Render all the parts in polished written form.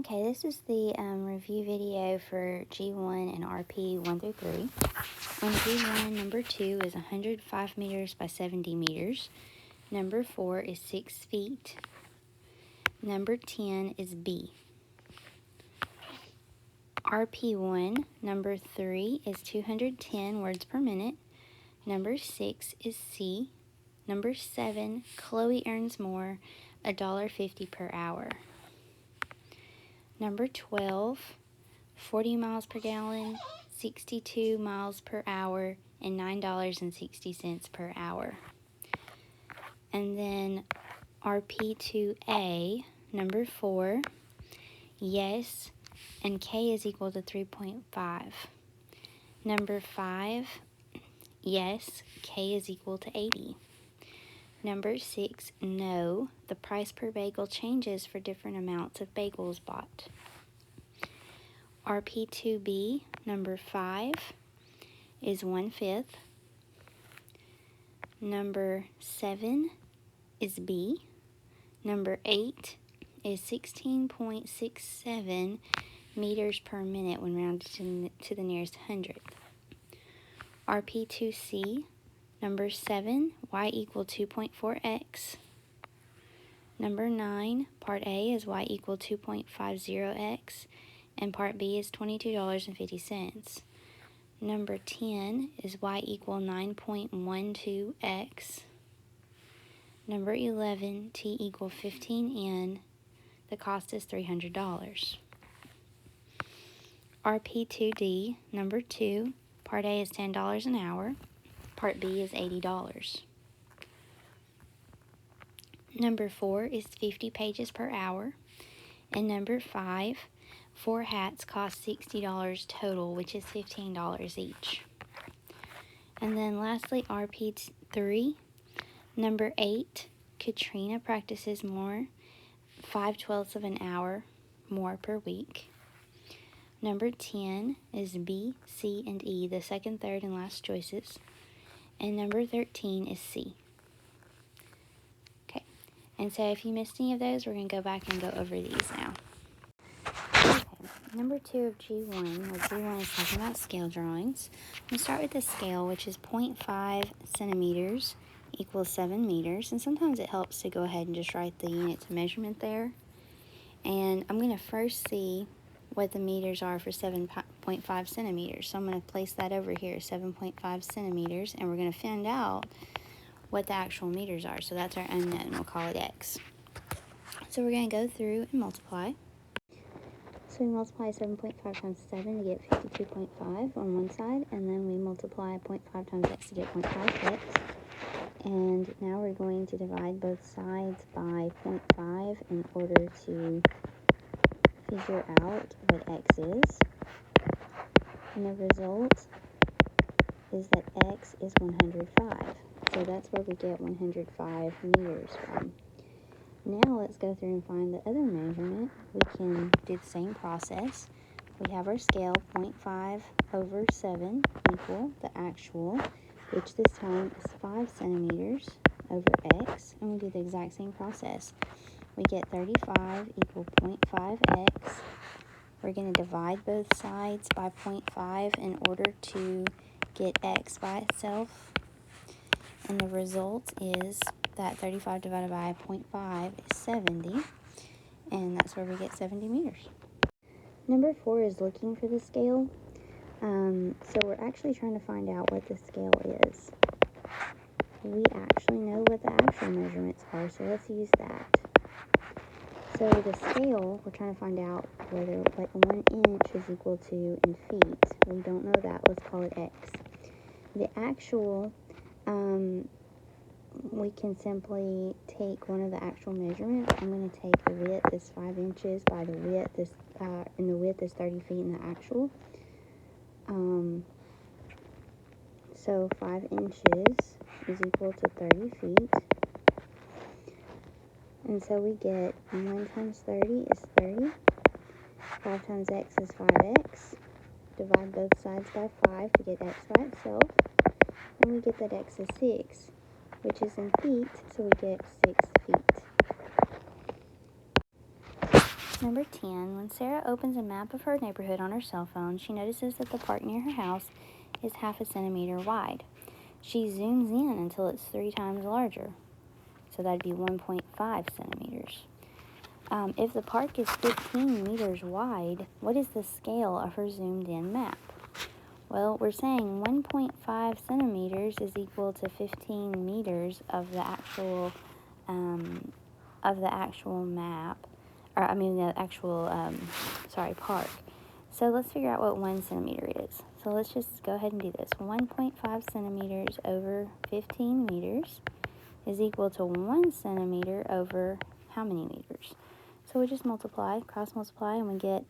Okay, this is the review video for G1 and RP.1-3. On G1, number 2 is 105 meters by 70 meters. Number 4 is 6 feet. Number 10 is B. RP1, number 3 is 210 words per minute. Number 6 is C. Number 7, Chloe earns more, $1.50 per hour. Number 12, 40 miles per gallon, 62 miles per hour, and $9.60 per hour. And then RP2A, number 4, yes, and K is equal to 3.5. Number 5, yes, K is equal to 80. Number 6, no, the price per bagel changes for different amounts of bagels bought. RP2B, number 5, is 1/5. Number 7 is B. Number 8 is 16.67 meters per minute when rounded to the nearest hundredth. RP2C, number 7, y equal 2.4x. Number 9, part A is y equal 2.50x, and part B is $22.50. Number 10 is y equal 9.12x. Number 11, t equal 15n. The cost is $300. RP2D, number 2, part A is $10 an hour, part B is $80. Number 4 is 50 pages per hour, and number 5, 4 hats cost $60 total, which is $15 each. And then lastly, RP3, number 8, Katrina practices more, 5/12 of an hour more per week. Number 10 is B, C, and E, the second, third, and last choices. And number 13 is C. Okay, and so if you missed any of those, we're going to go back and go over these now. Okay, number 2 of G1, where G1 is talking about scale drawings. I'm going to start with the scale, which is 0.5 centimeters equals 7 meters. And sometimes it helps to go ahead and just write the units of measurement there. And I'm going to first see what the meters are for 7.5 centimeters. So I'm going to place that over here, 7.5 centimeters, and we're going to find out what the actual meters are. So that's our unknown. We'll call it X. So we're going to go through and multiply. So we multiply 7.5 times 7 to get 52.5 on one side, and then we multiply 0.5 times x to get 0.5x. And now we're going to divide both sides by 0.5 in order to figure out what x is. And the result is that x is 105. So that's where we get 105 meters from. Now let's go through and find the other measurement. We can do the same process. We have our scale, 0.5 over 7 equal the actual, which this time is 5 centimeters over x. And we do the exact same process. We get 35 equal 0.5x. We're going to divide both sides by 0.5 in order to get x by itself. And the result is that 35 divided by 0.5 is 70. And that's where we get 70 meters. Number 4 is looking for the scale. So we're actually trying to find out what the scale is. We actually know what the actual measurements are, so let's use that. So the scale, we're trying to find out whether what 1 inch is equal to in feet. We don't know that. Let's call it x. The actual, we can simply take one of the actual measurements. I'm going to take the width is 5 inches by the width is, and the width is 30 feet in the actual. So 5 inches is equal to 30 feet. And so we get 1 times 30 is 30. 5 times x is 5x. Divide both sides by 5 to get x by itself. And we get that x is 6, which is in feet, so we get 6 feet. Number 10, when Sarah opens a map of her neighborhood on her cell phone, she notices that the park near her house is half a centimeter wide. She zooms in until it's 3 times larger, so that'd be 1.5 centimeters. If the park is 15 meters wide, what is the scale of her zoomed-in map? Well, we're saying 1.5 centimeters is equal to 15 meters of the actual map, or the actual park. So let's figure out what 1 centimeter is. So let's just go ahead and do this. 1.5 centimeters over 15 meters is equal to 1 centimeter over how many meters? So we just multiply, cross multiply, and we get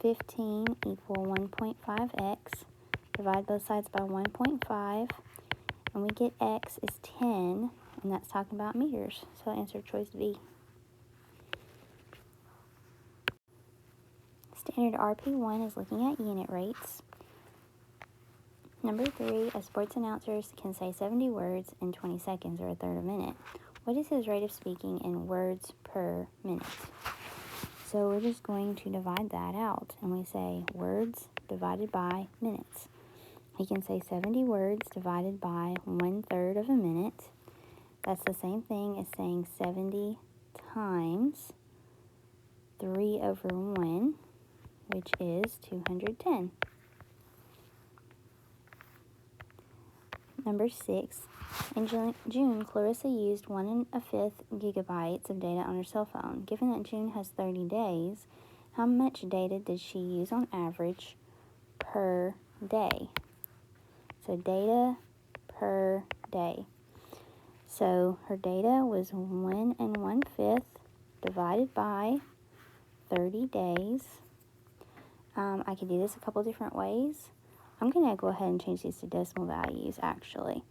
15 equal 1.5x. Divide both sides by 1.5, and we get x is 10, and that's talking about meters. So answer choice B. Standard RP.1 is looking at unit rates. Number 3, a sports announcer can say 70 words in 20 seconds, or a third of a minute. What is his rate of speaking in words per minute? So we're just going to divide that out, and we say words divided by minutes. He can say 70 words divided by 1/3 of a minute. That's the same thing as saying 70 times 3/1, which is 210. Number 6, in June, Clarissa used 1 1/5 gigabytes of data on her cell phone. Given that June has 30 days, how much data did she use on average per day? So data per day. So her data was 1 1/5 divided by 30 days. I could do this a couple different ways. I'm going to go ahead and change these to decimal values, actually.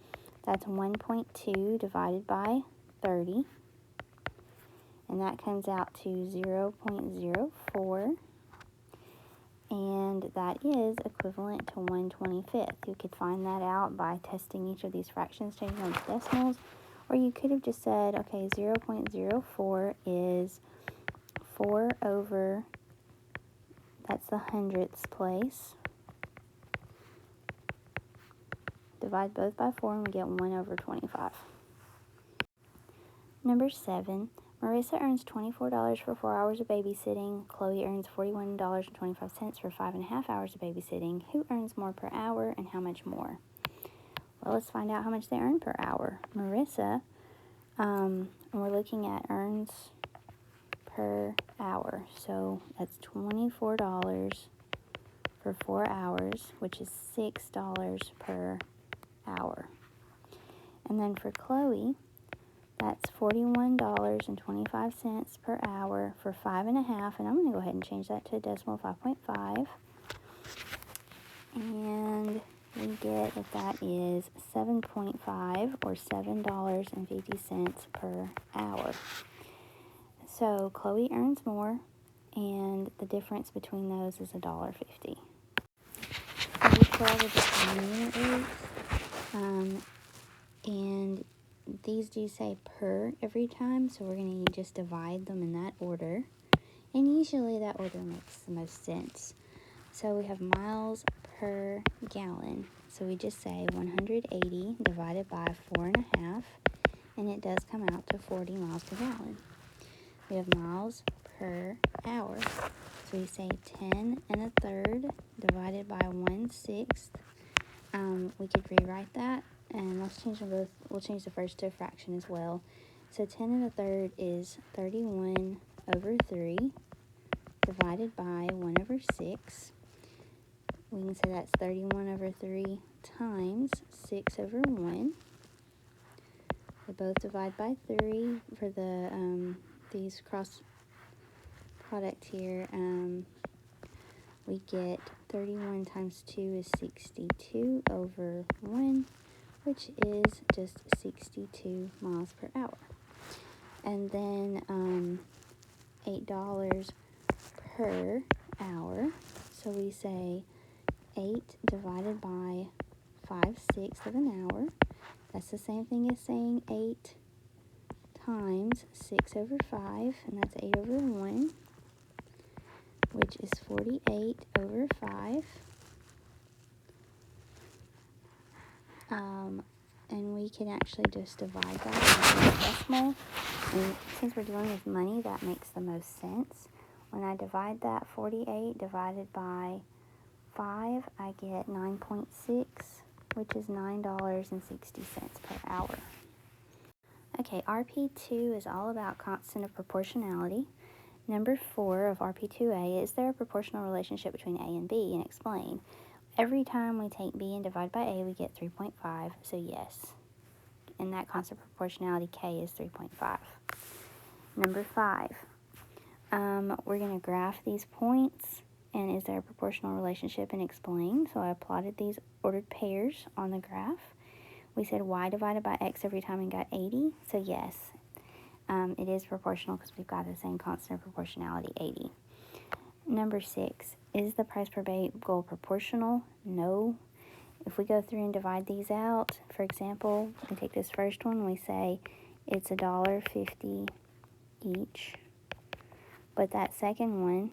That's 1.2 divided by 30. And that comes out to 0.04. And that is equivalent to 1/25. You could find that out by testing each of these fractions, changing them to decimals. Or you could have just said, okay, 0.04 is 4 over, that's the hundredths place. Divide both by 4 and we get 1/25. Number 7, Marissa earns $24 for 4 hours of babysitting. Chloe earns $41.25 for 5.5 hours of babysitting. Who earns more per hour and how much more? Well, let's find out how much they earn per hour. Marissa, we're looking at earns per hour. So that's $24 for 4 hours, which is $6 per hour. And then for Chloe, that's $41.25 per hour for 5.5, and I'm going to go ahead and change that to a decimal, 5.5. And we get that is 7.5 or $7.50 per hour. So Chloe earns more, and the difference between those is $1.50. Number 12 is just unit rates, and these do say per every time, so we're going to just divide them in that order. And usually that order makes the most sense. So we have miles per gallon. So we just say 180 divided by 4.5, and it does come out to 40 miles per gallon. We have miles per hour. So we say 10 1/3 divided by 1/6. We could rewrite that. And let's change them both. We'll change the first to a fraction as well. So 10 1/3 is 31/3 divided by 1/6. We can say that's 31/3 times 6/1. We both divide by 3 for the these cross product here. We get 31 times 2 is 62/1. Which is just 62 miles per hour. And then $8 per hour. So we say 8 divided by 5/6 of an hour. That's the same thing as saying 8 times 6/5, and that's 8/1. which is 48 over 5. And we can actually just divide that into decimal. And since we're dealing with money, that makes the most sense. When I divide that 48 divided by 5, I get 9.6, which is $9.60 per hour. Okay, RP2 is all about constant of proportionality. Number 4 of RP2A, is there a proportional relationship between A and B? And explain. Every time we take B and divide by A, we get 3.5, so yes. And that constant proportionality, K, is 3.5. Number 5, we're going to graph these points, and is there a proportional relationship, and explain. So I plotted these ordered pairs on the graph. We said y divided by x every time and got 80, so yes, it is proportional because we've got the same constant of proportionality, 80. Number 6, is the price per bagel proportional? No. If we go through and divide these out, for example, we take this first one, we say it's $1.50 each. But that second one,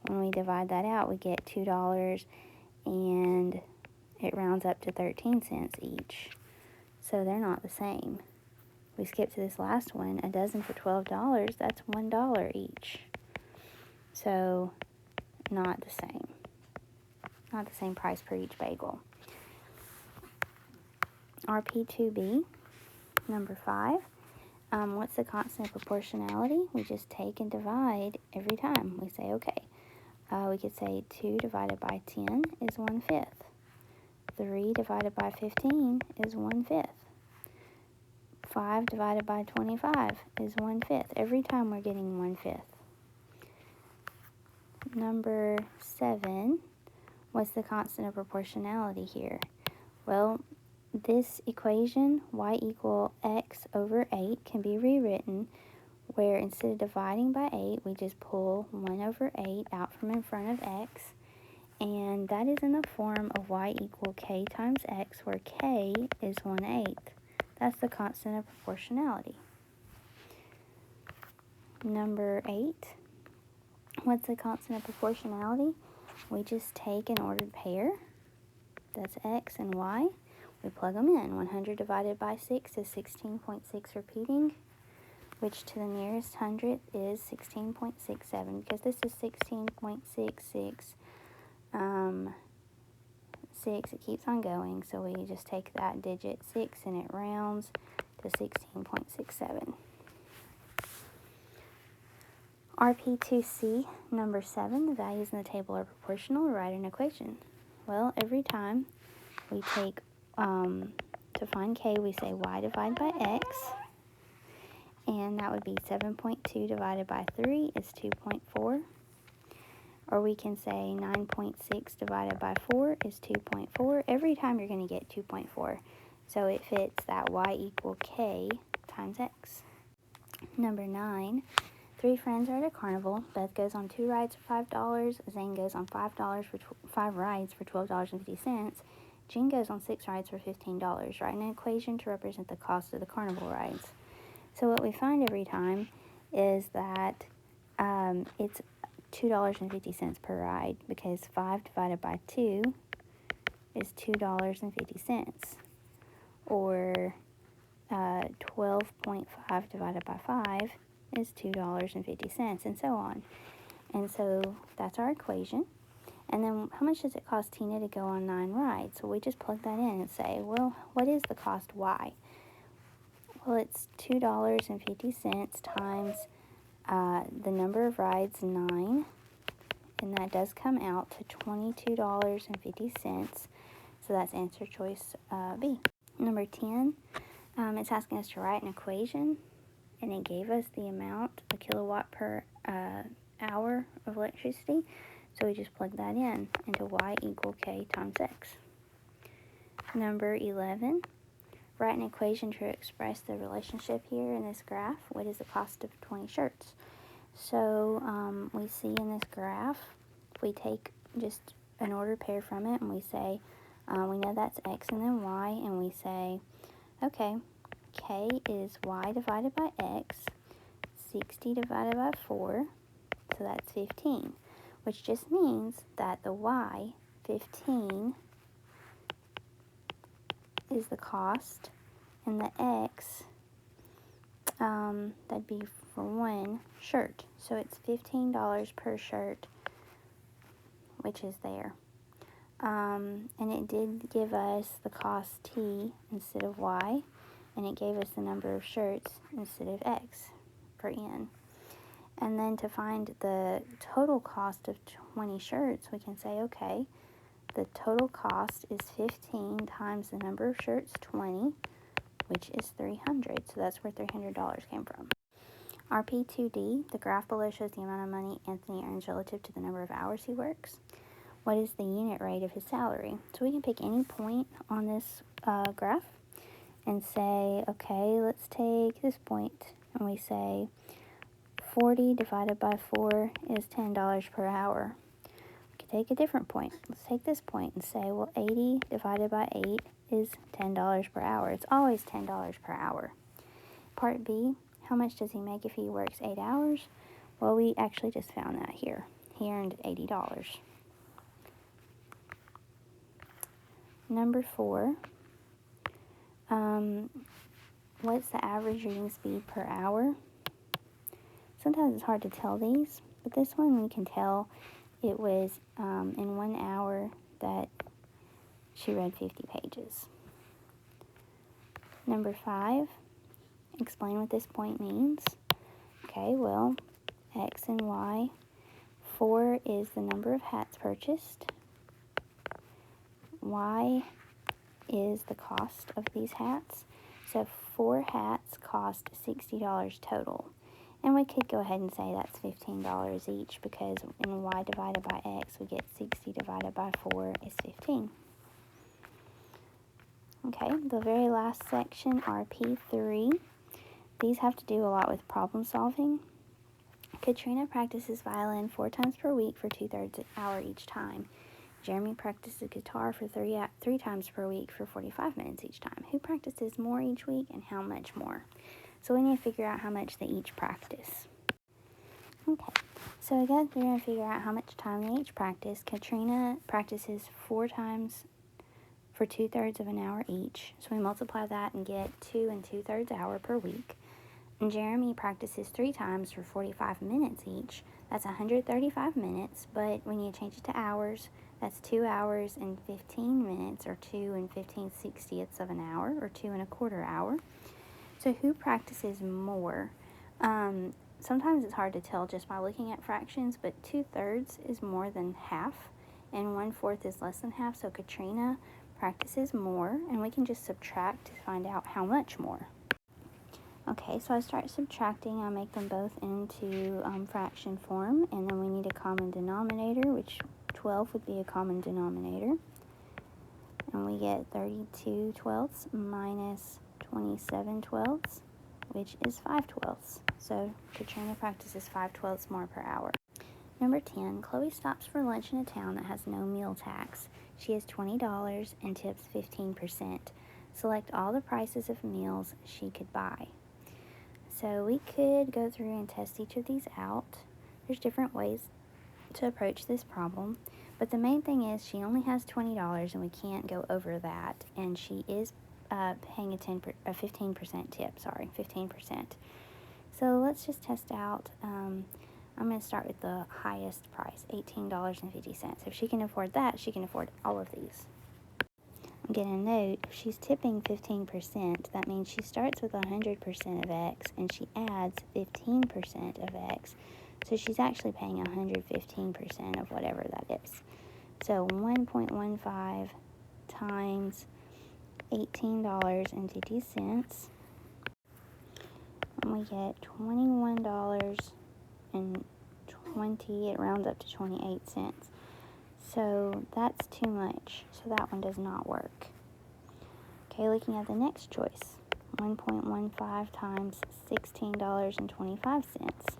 when we divide that out, we get $2 and it rounds up to 13 cents each. So they're not the same. We skip to this last one, a dozen for $12, that's $1 each. So not the same. Not the same price per each bagel. RP2B, number 5. What's the constant of proportionality? We just take and divide every time. We say, okay, we could say 2 divided by 10 is 1/5. 3 divided by 15 is 1/5. 5 divided by 25 is 1/5. Every time we're getting 1/5. Number 7, what's the constant of proportionality here? Well, this equation, y equal x over 8, can be rewritten where instead of dividing by 8, we just pull 1 over 8 out from in front of x, and that is in the form of y equal k times x, where k is 1/8. That's the constant of proportionality. Number 8, what's the constant of proportionality? We just take an ordered pair, that's x and y. We plug them in. 100 divided by 6 is 16.6 repeating, which to the nearest hundredth is 16.67, because this is 16.66. 6, it keeps on going, so we just take that digit 6 and it rounds to 16.67. RP2C, number 7, the values in the table are proportional. Write an equation. Well, every time we take, to find k, we say y divided by x, and that would be 7.2 divided by 3 is 2.4. Or we can say 9.6 divided by 4 is 2.4. Every time you're going to get 2.4. So it fits that y equal k times x. Number 9, 3 friends are at a carnival. Beth goes on 2 rides for $5. Zane goes on $5 for 5 rides for $12.50. Jean goes on 6 rides for $15. Write an equation to represent the cost of the carnival rides. So what we find every time is that it's $2.50 per ride, because 5 divided by 2 is $2.50, or 12.5 divided by 5 is $2.50, and so on. And so that's our equation. And then how much does it cost Tina to go on 9 rides? So we just plug that in and say, well, what is the cost y? Well, it's $2.50 times the number of rides, 9, and that does come out to $22.50. So that's answer choice B. Number 10, it's asking us to write an equation, and it gave us the amount, the kilowatt per hour of electricity. So we just plug that in into y equal k times x. Number 11, write an equation to express the relationship here in this graph. What is the cost of 20 shirts? So we see in this graph, if we take just an ordered pair from it and we say, we know that's x and then y, and we say, okay, k is y divided by x, 60 divided by 4, so that's 15. which just means that the y, 15, is the cost, and the x, that'd be for one shirt. So it's $15 per shirt, which is there. And it did give us the cost t instead of y, and it gave us the number of shirts instead of x for n. And then to find the total cost of 20 shirts, we can say, okay, the total cost is 15 times the number of shirts, 20, which is 300. So that's where $300 came from. RP.1-3, the graph below shows the amount of money Anthony earns relative to the number of hours he works. What is the unit rate of his salary? So we can pick any point on this graph and say, okay, let's take this point, and we say 40 divided by 4 is $10 per hour. We could take a different point. Let's take this point and say, well, 80 divided by 8 is $10 per hour. It's always $10 per hour. Part B, how much does he make if he works 8 hours? Well, we actually just found that here. He earned $80. Number 4, what's the average reading speed per hour? Sometimes it's hard to tell these, but this one we can tell it was in 1 hour that she read 50 pages. Number 5, explain what this point means. Okay, well, X and Y. 4 is the number of hats purchased. Y is the cost of these hats. So 4 hats cost $60 total. And we could go ahead and say that's $15 each, because in y divided by x, we get 60 divided by 4 is 15. Okay, the very last section, RP.3. These have to do a lot with problem solving. Katrina practices violin 4 times per week for 2/3 an hour each time. Jeremy practices guitar for 3 times per week for 45 minutes each time. Who practices more each week and how much more? So we need to figure out how much they each practice. Okay, so again, we're going to figure out how much time they each practice. Katrina practices 4 times for 2/3 of an hour each. So we multiply that and get 2 2/3 hour per week. And Jeremy practices 3 times for 45 minutes each. That's 135 minutes, but when you change it to hours, that's 2 hours and 15 minutes, or 2 15/60ths of an hour, or 2 1/4 hour. So who practices more? Sometimes it's hard to tell just by looking at fractions, but 2/3 is more than half, and 1/4 is less than half. So Katrina practices more, and we can just subtract to find out how much more. Okay, so I start subtracting. I make them both into fraction form, and then we need a common denominator, which 12 would be a common denominator. And we get 32/12 minus 27/12, which is 5/12. So Katrina practices 5/12 more per hour. Number 10, Chloe stops for lunch in a town that has no meal tax. She has $20 and tips 15%. Select all the prices of meals she could buy. So we could go through and test each of these out. There's different ways to approach this problem, but the main thing is she only has $20 and we can't go over that, and she is paying a 15% tip, 15%. So let's just test out. I'm going to start with the highest price, $18.50. If she can afford that, she can afford all of these. I'm going to note, if she's tipping 15%, that means she starts with 100% of X and she adds 15% of X. So she's actually paying 115% of whatever that is. So 1.15 times $18.50, and we get $21.20. It rounds up to 28 cents. So that's too much, so that one does not work. Okay, looking at the next choice, 1.15 times $16.25.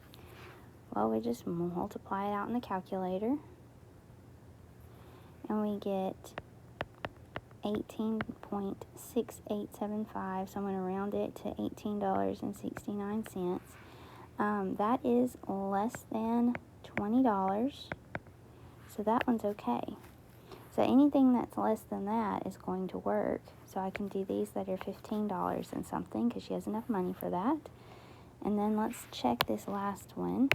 Well, we just multiply it out in the calculator, and we get 18.6875, so I'm going to round it to $18.69. That is less than $20. So that one's okay. So anything that's less than that is going to work. So I can do these that are $15 and something because she has enough money for that. And then let's check this last one.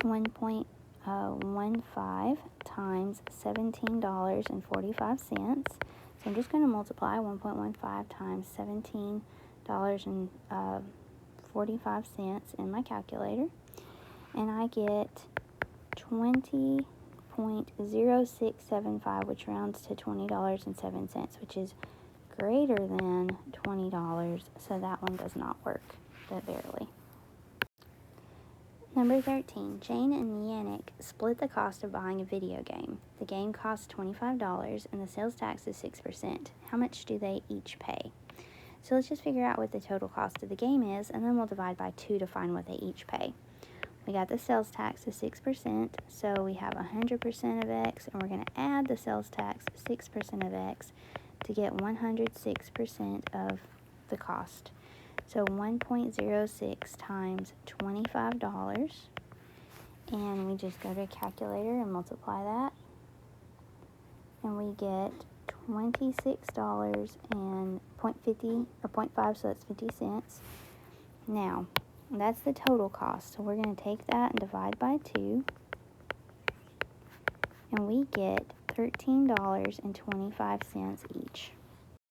1.15 times $17.45. So I'm just going to multiply 1.15 times $17.45 in my calculator. And I get 20.0675, which rounds to $20.07, which is greater than $20. So that one does not work, but barely. Number 13, Jane and Yannick split the cost of buying a video game. The game costs $25 and the sales tax is 6%. How much do they each pay? So let's just figure out what the total cost of the game is, and then we'll divide by 2 to find what they each pay. We got the sales tax of 6%, so we have 100% of X, and we're going to add the sales tax, 6% of X, to get 106% of the cost. So 1.06 times $25, and we just go to a calculator and multiply that, and we get $26 and 0.5, so that's 50 cents. Now, that's the total cost, so we're going to take that and divide by 2, and we get $13.25 each.